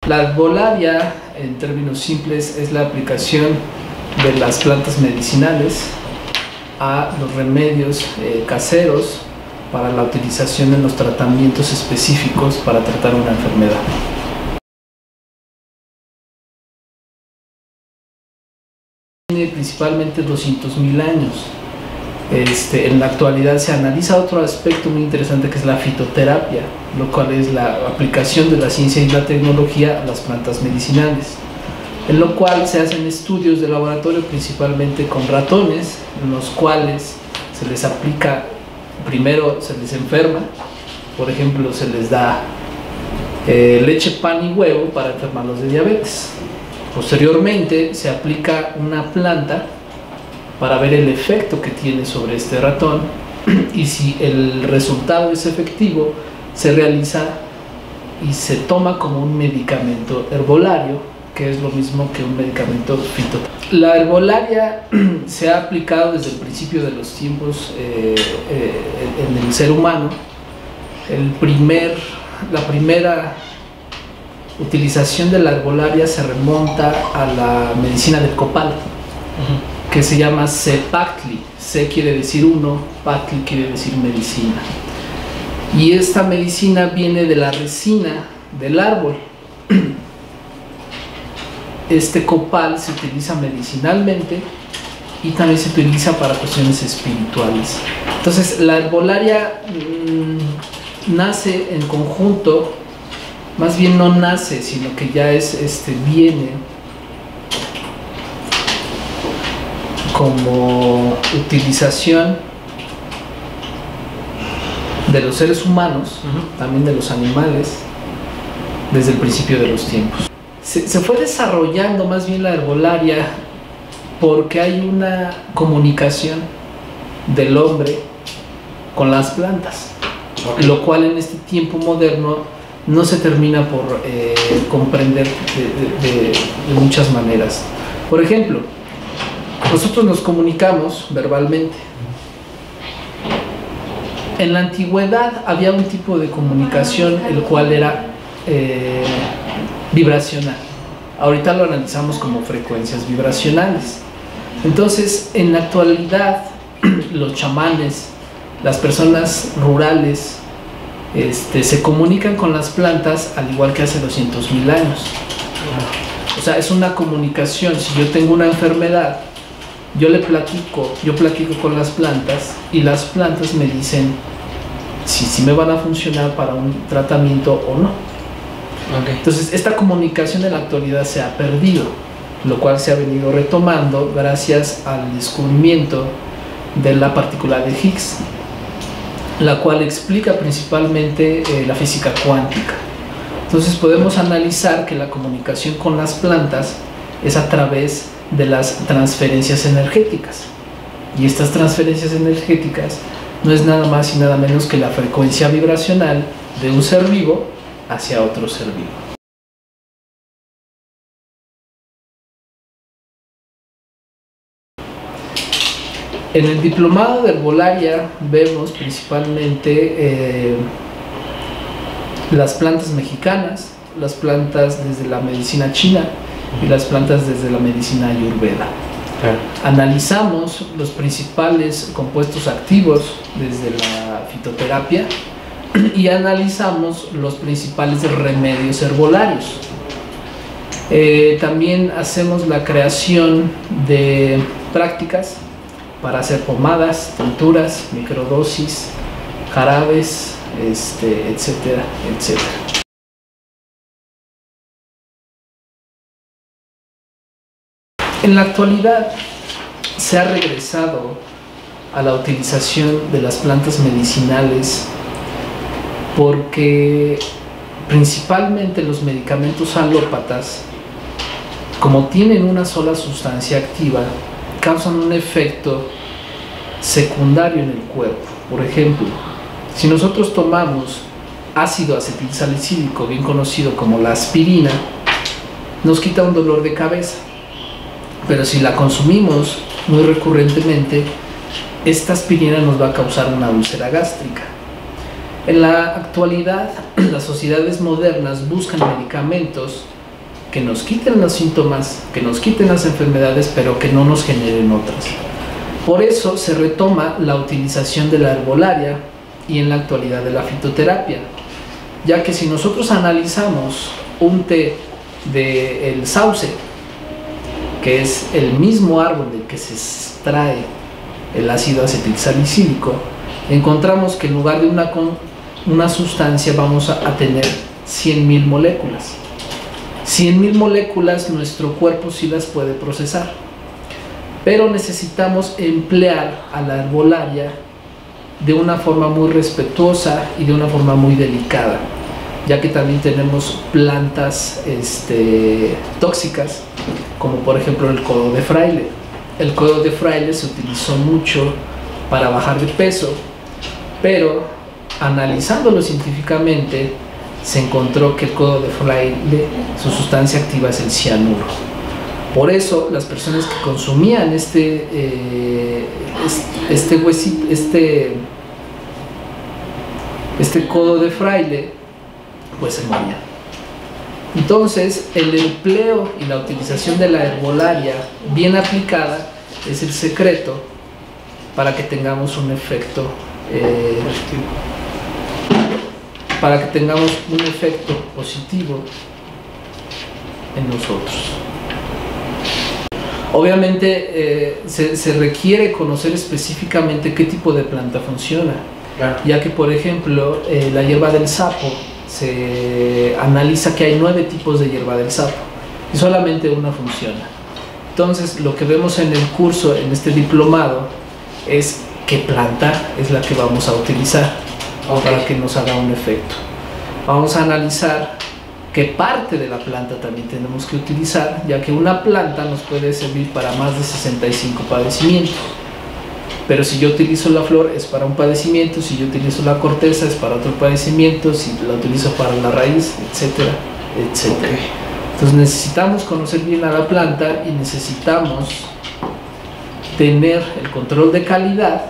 La herbolaria, en términos simples, es la aplicación de las plantas medicinales a los remedios caseros para la utilización en los tratamientos específicos para tratar una enfermedad. Tiene principalmente 200.000 años. En la actualidad se analiza otro aspecto muy interesante, que es la fitoterapia, lo cual es la aplicación de la ciencia y la tecnología a las plantas medicinales, en lo cual se hacen estudios de laboratorio principalmente con ratones, en los cuales se les aplica, primero se les enferma, por ejemplo se les da leche, pan y huevo para enfermarlos de diabetes. Posteriormente se aplica una planta para ver el efecto que tiene sobre este ratón, y si el resultado es efectivo, se realiza y se toma como un medicamento herbolario, que es lo mismo que un medicamento fitoterápico. La herbolaria se ha aplicado desde el principio de los tiempos en el ser humano. La primera utilización de la herbolaria se remonta a la medicina del copal, que se llama Cepactli. Ce quiere decir uno, Pactli quiere decir medicina. Y esta medicina viene de la resina del árbol. Este copal se utiliza medicinalmente y también se utiliza para cuestiones espirituales. Entonces la herbolaria nace en conjunto, más bien no nace, sino que ya viene como utilización de los seres humanos, también de los animales, desde el principio de los tiempos. Se fue desarrollando más bien la herbolaria porque hay una comunicación del hombre con las plantas, lo cual en este tiempo moderno no se termina por comprender de muchas maneras. Por ejemplo, nosotros nos comunicamos verbalmente. En la antigüedad había un tipo de comunicación el cual era vibracional. Ahorita lo analizamos como frecuencias vibracionales. Entonces, en la actualidad, los chamanes, las personas rurales, se comunican con las plantas al igual que hace 200.000 años. O sea, es una comunicación. Si yo tengo una enfermedad, yo platico con las plantas, y las plantas me dicen si me van a funcionar para un tratamiento o no. Entonces, esta comunicación en la actualidad se ha perdido, lo cual se ha venido retomando gracias al descubrimiento de la partícula de Higgs, la cual explica principalmente la física cuántica. Entonces podemos analizar que la comunicación con las plantas es a través de las transferencias energéticas, y estas transferencias energéticas no es nada más y nada menos que la frecuencia vibracional de un ser vivo hacia otro ser vivo. En el diplomado de herbolaria vemos principalmente las plantas mexicanas, las plantas desde la medicina china y las plantas desde la medicina ayurveda. Analizamos los principales compuestos activos desde la fitoterapia y analizamos los principales remedios herbolarios. También hacemos la creación de prácticas para hacer pomadas, tinturas, microdosis, jarabes, etcétera, etcétera. En la actualidad se ha regresado a la utilización de las plantas medicinales porque principalmente los medicamentos alópatas, como tienen una sola sustancia activa, causan un efecto secundario en el cuerpo. Por ejemplo, si nosotros tomamos ácido acetilsalicílico, bien conocido como la aspirina, nos quita un dolor de cabeza. Pero si la consumimos muy recurrentemente, esta aspirina nos va a causar una úlcera gástrica. En la actualidad, las sociedades modernas buscan medicamentos que nos quiten los síntomas, que nos quiten las enfermedades, pero que no nos generen otras. Por eso se retoma la utilización de la herbolaria y en la actualidad de la fitoterapia, ya que si nosotros analizamos un té del sauce, que es el mismo árbol del que se extrae el ácido acetilsalicílico, encontramos que en lugar de una sustancia vamos a tener 100.000 moléculas. 100.000 moléculas nuestro cuerpo sí las puede procesar, pero necesitamos emplear a la herbolaria de una forma muy respetuosa y de una forma muy delicada, ya que también tenemos plantas tóxicas, como por ejemplo el codo de fraile. El codo de fraile se utilizó mucho para bajar de peso, pero analizándolo científicamente se encontró que el codo de fraile, su sustancia activa es el cianuro. Por eso las personas que consumían este codo de fraile, pues se morían. Entonces el empleo y la utilización de la herbolaria bien aplicada es el secreto para que tengamos un efecto positivo en nosotros. Obviamente se requiere conocer específicamente qué tipo de planta funciona, claro, ya que por ejemplo la hierba del sapo, se analiza que hay 9 tipos de hierba del sapo y solamente una funciona. Entonces lo que vemos en el curso, en este diplomado, es qué planta es la que vamos a utilizar para que nos haga un efecto. Vamos a analizar qué parte de la planta también tenemos que utilizar, ya que una planta nos puede servir para más de 65 padecimientos. Pero si yo utilizo la flor es para un padecimiento, si yo utilizo la corteza es para otro padecimiento, si la utilizo para la raíz, etcétera, etcétera. Okay. Entonces necesitamos conocer bien a la planta y necesitamos tener el control de calidad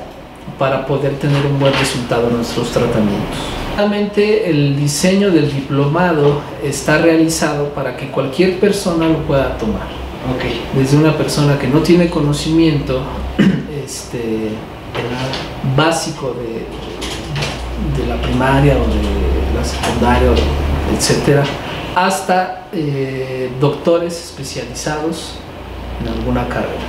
para poder tener un buen resultado en nuestros tratamientos. Realmente el diseño del diplomado está realizado para que cualquier persona lo pueda tomar. Okay. Desde una persona que no tiene conocimiento básico de la primaria o de la secundaria, etcétera, hasta doctores especializados en alguna carrera.